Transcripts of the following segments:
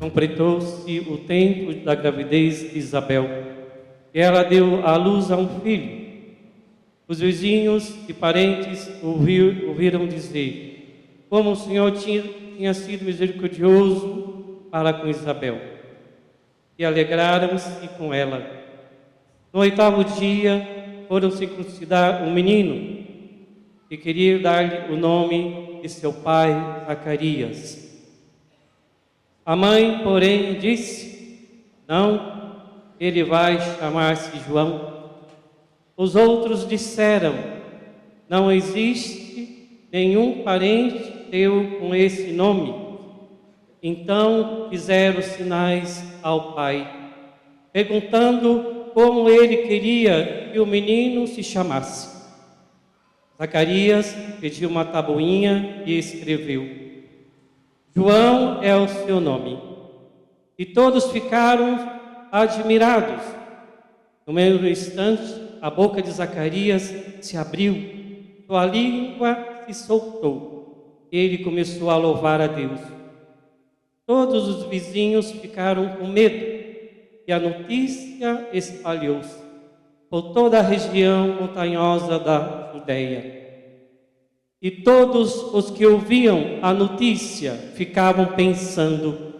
completou-se o tempo da gravidez de Isabel, e ela deu à luz a um filho. Os vizinhos e parentes ouviram dizer como o Senhor tinha sido misericordioso para com Isabel, e alegraram-se com ela. No 8º dia, foram circuncidar um menino, e queriam dar-lhe o nome de seu pai, Zacarias. A mãe, porém, disse: não, ele vai chamar-se João. Os outros disseram: não existe nenhum parente teu com esse nome. Então fizeram sinais ao pai, perguntando como ele queria que o menino se chamasse. Zacarias pediu uma tabuinha e escreveu: João é o seu nome. E todos ficaram admirados. No mesmo instante, a boca de Zacarias se abriu, sua língua se soltou, e ele começou a louvar a Deus. Todos os vizinhos ficaram com medo, e a notícia espalhou-se por toda a região montanhosa da Judeia. E todos os que ouviam a notícia ficavam pensando: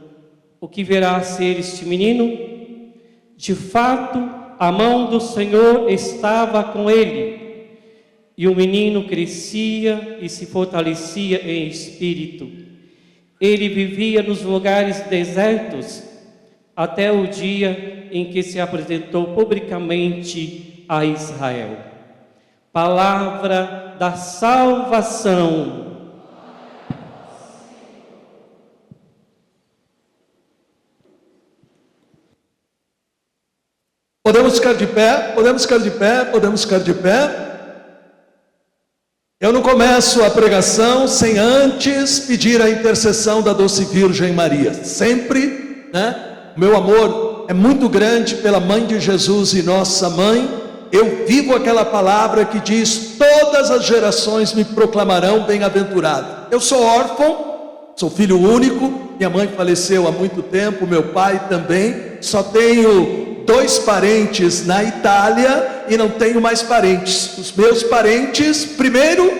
o que virá a ser este menino? De fato, a mão do Senhor estava com ele, e o menino crescia e se fortalecia em espírito. Ele vivia nos lugares desertos, até o dia em que se apresentou publicamente a Israel. Palavra da salvação. Podemos ficar de pé, podemos ficar de pé, podemos ficar de pé. Eu não começo a pregação sem antes pedir a intercessão da doce Virgem Maria. Sempre, o meu amor é muito grande pela Mãe de Jesus e nossa Mãe. Eu vivo aquela palavra que diz: todas as gerações me proclamarão bem-aventurado. Eu sou órfão, sou filho único, minha mãe faleceu há muito tempo, meu pai também. Só tenho 2 parentes na Itália e não tenho mais parentes. Os meus parentes, primeiro,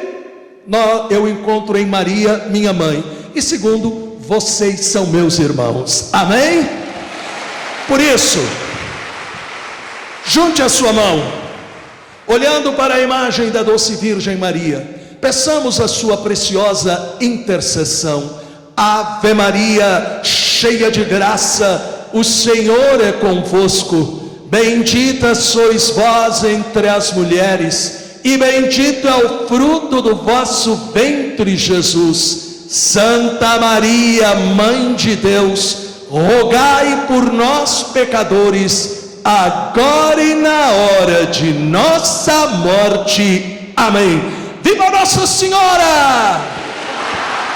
eu encontro em Maria, minha mãe, e segundo, vocês são meus irmãos. Amém? Por isso, junte a sua mão, olhando para a imagem da doce Virgem Maria, peçamos a sua preciosa intercessão. Ave Maria, cheia de graça, o Senhor é convosco. Bendita sois vós entre as mulheres, e bendito é o fruto do vosso ventre, Jesus. Santa Maria, Mãe de Deus, rogai por nós, pecadores, agora e na hora de nossa morte. Amém. Viva Nossa Senhora!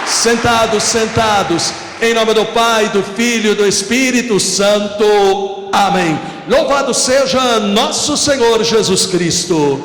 Sentados, sentados. Em nome do Pai, do Filho e do Espírito Santo. Amém. Louvado seja nosso Senhor Jesus Cristo.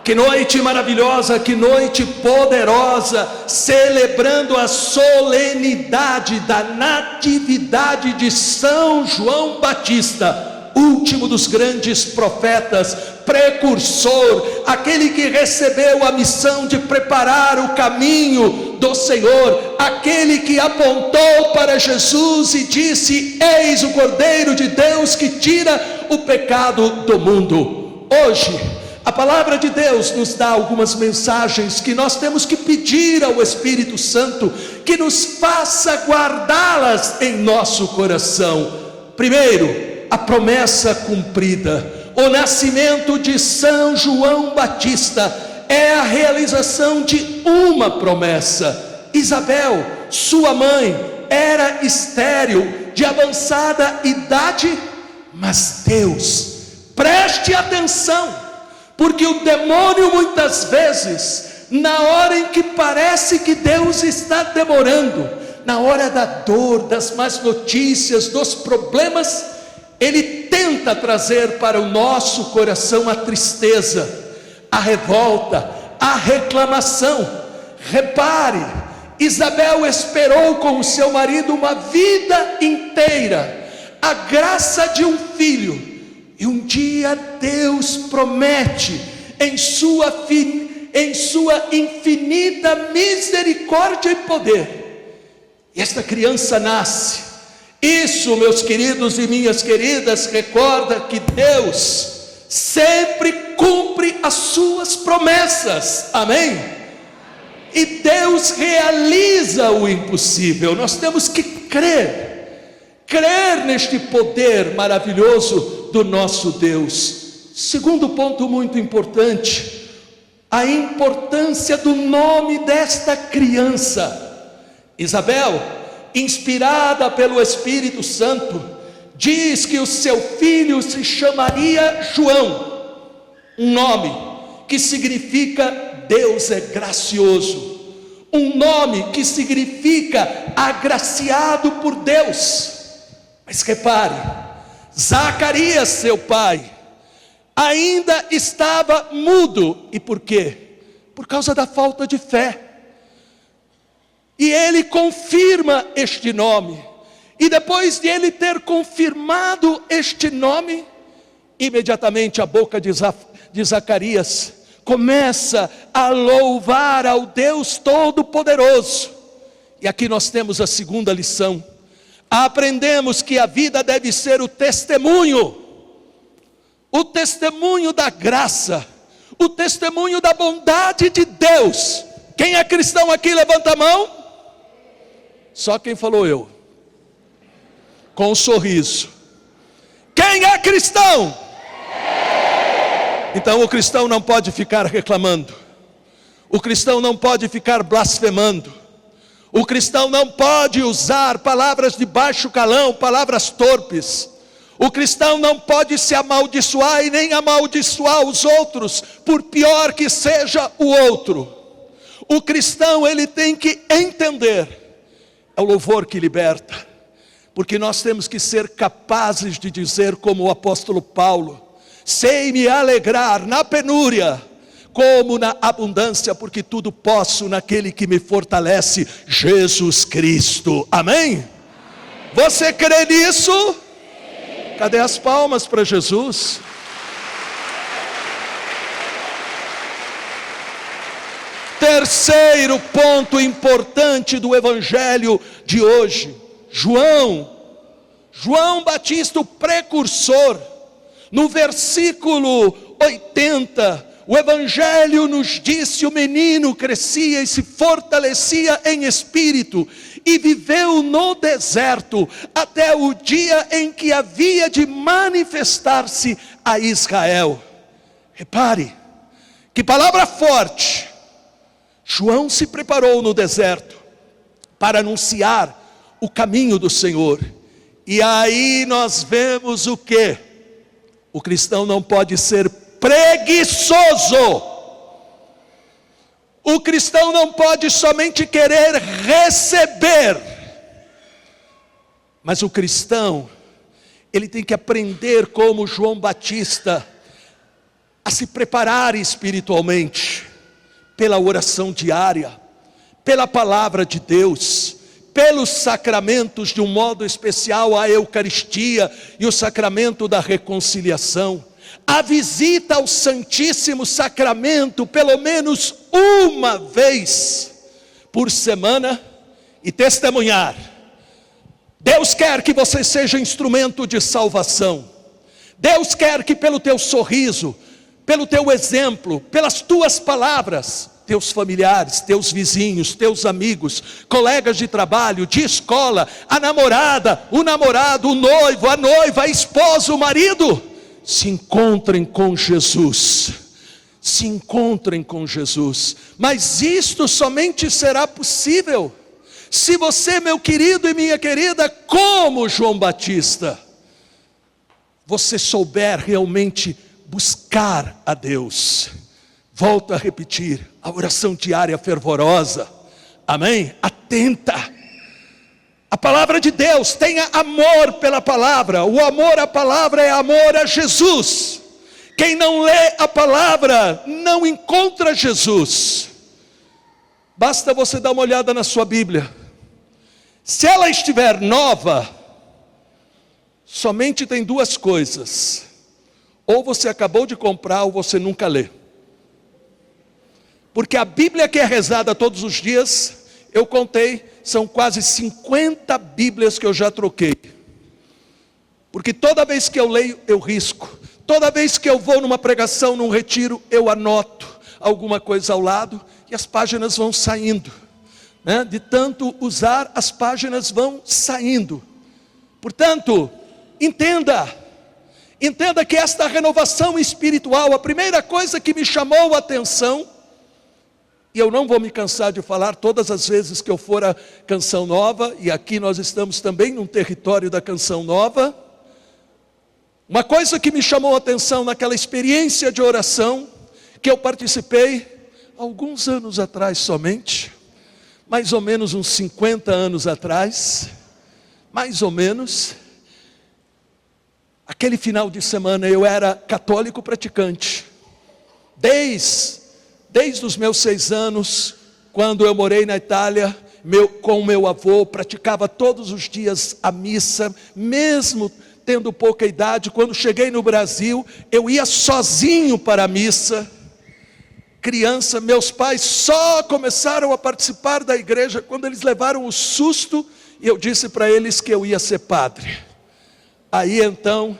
Que noite maravilhosa, que noite poderosa, celebrando a solenidade da natividade de São João Batista, último dos grandes profetas, precursor, aquele que recebeu a missão de preparar o caminho do Senhor, aquele que apontou para Jesus e disse: eis o Cordeiro de Deus que tira o pecado do mundo. Hoje, a palavra de Deus nos dá algumas mensagens que nós temos que pedir ao Espírito Santo que nos faça guardá-las em nosso coração. Primeiro, a promessa cumprida. O nascimento de São João Batista é a realização de uma promessa. Isabel, sua mãe, era estéril, de avançada idade, mas Deus, preste atenção, porque o demônio muitas vezes, na hora em que parece que Deus está demorando, na hora da dor, das más notícias, dos problemas, ele tenta trazer para o nosso coração a tristeza, a revolta, a reclamação. Repare, Isabel esperou com o seu marido uma vida inteira a graça de um filho, e um dia Deus promete em sua infinita misericórdia e poder, e esta criança nasce. Isso, meus queridos e minhas queridas, recorda que Deus sempre cumpre as suas promessas, amém? E Deus realiza o impossível. Nós temos que crer neste poder maravilhoso do nosso Deus. Segundo ponto muito importante, a importância do nome desta criança. Isabel, inspirada pelo Espírito Santo, diz que o seu filho se chamaria João, um nome que significa Deus é gracioso, um nome que significa agraciado por Deus. Mas repare, Zacarias, seu pai, ainda estava mudo. E por quê? Por causa da falta de fé. E ele confirma este nome, e depois de ele ter confirmado este nome, imediatamente a boca de Zacarias começa a louvar ao Deus Todo-Poderoso. E aqui nós temos a segunda lição. Aprendemos que a vida deve ser o testemunho da graça, o testemunho da bondade de Deus. Quem é cristão aqui, levanta a mão. Só quem falou eu, com um sorriso. Quem é cristão? Então o cristão não pode ficar reclamando, o cristão não pode ficar blasfemando, o cristão não pode usar palavras de baixo calão, palavras torpes. O cristão não pode se amaldiçoar e nem amaldiçoar os outros, por pior que seja o outro. O cristão, ele tem que entender, é o louvor que liberta, porque nós temos que ser capazes de dizer como o apóstolo Paulo: sei me alegrar na penúria, como na abundância, porque tudo posso naquele que me fortalece, Jesus Cristo. Amém? Você crê nisso? Cadê as palmas para Jesus? Terceiro ponto importante do evangelho de hoje, João Batista, o precursor. No versículo 80, o evangelho nos diz: o menino crescia e se fortalecia em espírito, e viveu no deserto, até o dia em que havia de manifestar-se a Israel. Repare, que palavra forte. João se preparou no deserto, para anunciar o caminho do Senhor. E aí nós vemos o quê? O cristão não pode ser preguiçoso. O cristão não pode somente querer receber, mas o cristão, ele tem que aprender como João Batista, a se preparar espiritualmente, pela oração diária, pela palavra de Deus, pelos sacramentos, de um modo especial a Eucaristia e o sacramento da reconciliação, a visita ao Santíssimo Sacramento pelo menos uma vez por semana, e testemunhar. Deus quer que você seja instrumento de salvação. Deus quer que pelo teu sorriso, pelo teu exemplo, pelas tuas palavras, teus familiares, teus vizinhos, teus amigos, colegas de trabalho, de escola, a namorada, o namorado, o noivo, a noiva, a esposa, o marido, se encontrem com Jesus. Se encontrem com Jesus. Mas isto somente será possível se você, meu querido e minha querida, como João Batista, você souber realmente buscar a Deus. Volto a repetir, a oração diária fervorosa, amém? Atenta, a palavra de Deus, tenha amor pela palavra. O amor à palavra é amor a Jesus. Quem não lê a palavra, não encontra Jesus. Basta você dar uma olhada na sua Bíblia. Se ela estiver nova, somente tem duas coisas: ou você acabou de comprar, ou você nunca lê. Porque a Bíblia que é rezada todos os dias, eu contei, são quase 50 Bíblias que eu já troquei. Porque toda vez que eu leio, eu risco. Toda vez que eu vou numa pregação, num retiro, eu anoto alguma coisa ao lado e as páginas vão saindo. De tanto usar, as páginas vão saindo. Portanto, entenda que esta renovação espiritual, a primeira coisa que me chamou a atenção, e eu não vou me cansar de falar todas as vezes que eu for a Canção Nova, e aqui nós estamos também num território da Canção Nova. Uma coisa que me chamou a atenção naquela experiência de oração, que eu participei alguns anos atrás somente, mais ou menos uns 50 anos atrás, mais ou menos. Aquele final de semana eu era católico praticante, desde os meus 6 anos, quando eu morei na Itália, com meu avô, praticava todos os dias a missa, mesmo tendo pouca idade. Quando cheguei no Brasil, eu ia sozinho para a missa. Criança, meus pais só começaram a participar da igreja quando eles levaram o susto e eu disse para eles que eu ia ser padre. Aí então,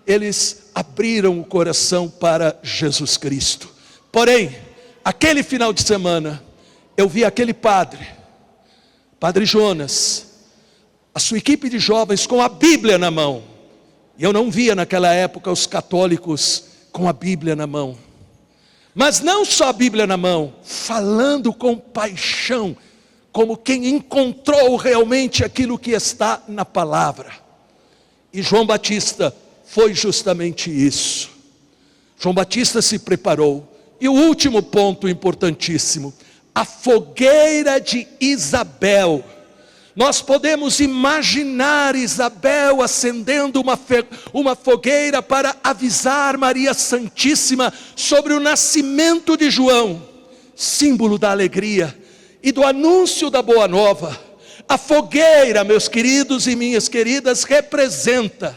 eles abriram o coração para Jesus Cristo. Porém, aquele final de semana, eu vi aquele Padre Jonas, a sua equipe de jovens com a Bíblia na mão. E eu não via naquela época os católicos com a Bíblia na mão. Mas não só a Bíblia na mão, falando com paixão, como quem encontrou realmente aquilo que está na palavra. E João Batista foi justamente isso. João Batista se preparou. E o último ponto importantíssimo, a fogueira de Isabel. Nós podemos imaginar Isabel acendendo uma fogueira para avisar Maria Santíssima sobre o nascimento de João, símbolo da alegria e do anúncio da boa nova. A fogueira, meus queridos e minhas queridas, representa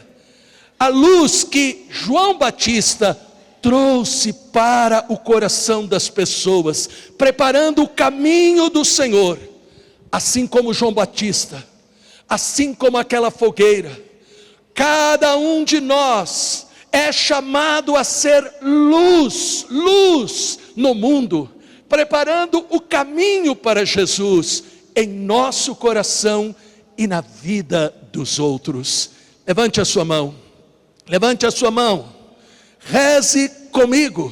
a luz que João Batista trouxe para o coração das pessoas, preparando o caminho do Senhor. Assim como João Batista, assim como aquela fogueira, cada um de nós é chamado a ser luz no mundo, preparando o caminho para Jesus em nosso coração e na vida dos outros. Levante a sua mão, reze comigo.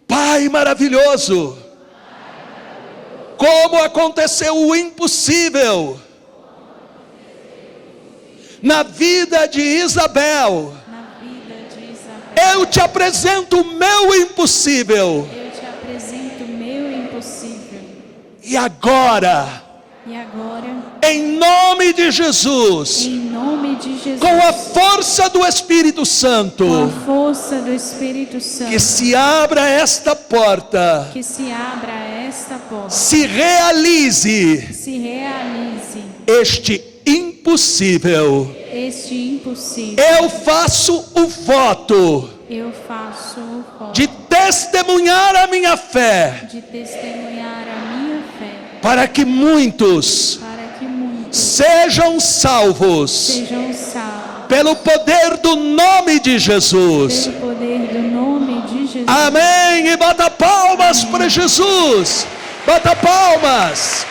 Pai maravilhoso, como aconteceu o impossível na vida de Isabel, eu te apresento o meu impossível. E agora, em nome de Jesus, com a força do Espírito Santo, que se abra esta porta, se realize este impossível. Eu faço o voto de testemunhar a minha fé, para que muitos sejam salvos pelo poder do nome de Jesus. Amém. E bata palmas para Jesus. Bata palmas.